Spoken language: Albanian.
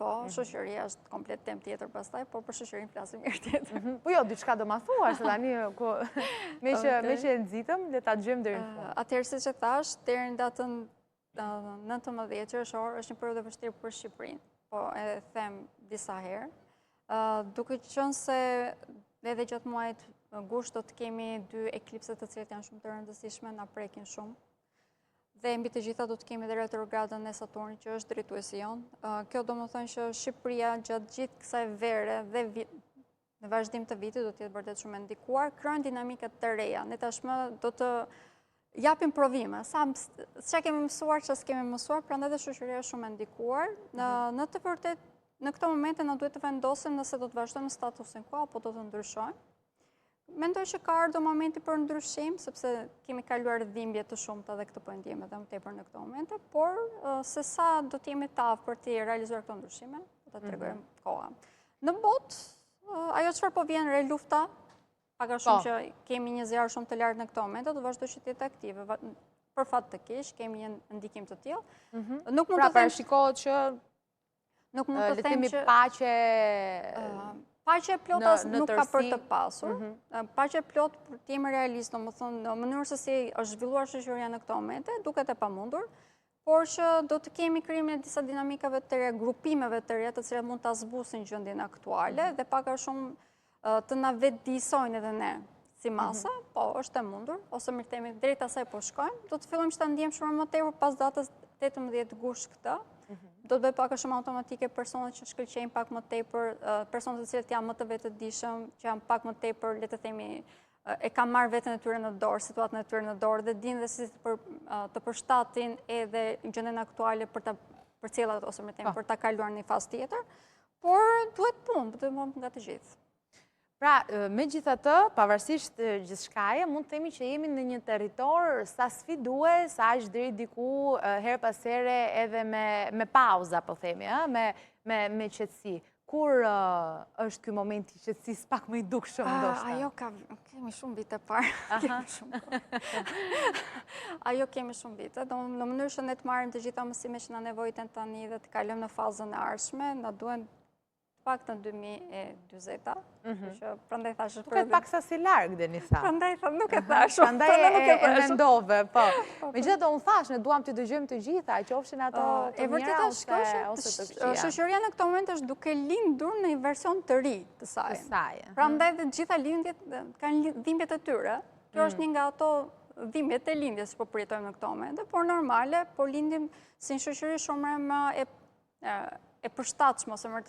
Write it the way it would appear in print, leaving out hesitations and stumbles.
Po, shoqëria është komplet tem tjetër pastaj, por për shoqërinë flasim mirë tjetër. Po jo, diçka do ma thuar, se tani me që e nxitëm, le ta dëgjojmë deri në fund. Atëherë siç e thash, deri në datën 19 qershor është një periudhë e vështirë për Shqipërinë. Po e them disa herë. Duke qenë se edhe gjatë muajit gusht do të kemi 2 eklipse të cilat janë shumë të rëndësishme, na prekin shumë. Dhe mbi të gjitha do të kemi dhe retrogradën e Saturnit që është drejtuesi jonë. Kjo do më thënë që Shqipëria gjatë gjithë kësaj vere dhe në vazhdim të vitit do të jetë vërtet shumë e ndikuar, kryen dinamikat të reja. Ne tashmë do të japim provime. Çka kemi mësuar, çka s'kemi mësuar, prandaj dhe shoqëria është shumë e ndikuar. Në të vërtetë, në këto momente na duhet të vendosim nëse do të vazhdojmë statusin quo apo do të ndryshojmë. Mendoj që ka ardhur momenti për ndryshim, sepse kemi kaluar dhimbje të shumta dhe këtë po e ndjejmë edhe më tepër në këto momente, por se sa do të jemi të aftë për të realizuar këto ndryshime, do ta tregojmë koha. Në botë, ajo çfarë po vjen re lufta, pak a shumë që kemi një zjarr shumë të lartë në këto momente, do vazhdoj që të jetë aktive. Për fat të keq, kemi një ndikim të tillë. Nuk mund të them parashikohet që nuk mund të them që paqe paqe plot nuk ka për të pasur. Paqe plot për të jemi realist, domethënë në mënyrë se si është zhvilluar shoqëria në këto momente, duket e pamundur, por që do të kemi krijimin e disa dinamikave të reja, grupimeve të reja, të cilat mund ta zbusin gjendjen aktuale dhe pak a shumë të na vetëdijsojnë edhe ne si masa, po është e mundur, ose më themi drejt asaj po shkojmë, do të fillojmë që ta ndjejmë shumë më tepër pas datës 18 gusht këtë. Do të bëj pak a shumë automatike personat që shkëlqejnë pak më tepër, personat të cilët janë më të vetëdijshëm, që janë pak më tepër, le të themi, e kanë marrë veten e tyre në dorë, situatën e tyre në dorë dhe dinë dhe si të përshtatin edhe gjendjen aktuale për cilat ose më themi për ta kaluar në një fazë tjetër, por duhet punë, do të thonë nga të gjithë. Pra, megjithatë, pavarësisht gjithçkaje, mund të themi që jemi në një territor sa sfidues, sa aq deri diku her pas here edhe me pauza, po themi, me qetësi. Kur është ky moment i qetësisë pak më i dukshëm ndoshta? Ajo kemi shumë vite parë. Ajo kemi shumë vite. Në mënyrë që ne të marrim të gjitha mësimet që na nevojiten tani dhe të kalojmë në fazën e ardhshme, na duhen pak të 2020-a, që prandaj thashë... Duket pak sa si largë, Denisa. Prandaj nuk e thashë. Prandaj e mendove, po. Megjithatë, unë thash, ne duam të dëgjojmë të gjitha, qofshin ato të mira ose të këqija. Shoqëria në këtë moment është duke lindur në një version të ri të saj. Prandaj dhe gjitha lindjet kanë dhimbjet e tyre. Kjo është një nga ato dhimbjet e lindjes që po përjetojmë në këtë moment, por normale, por lindim si një shoqëri shumë më e përshtatshme ose më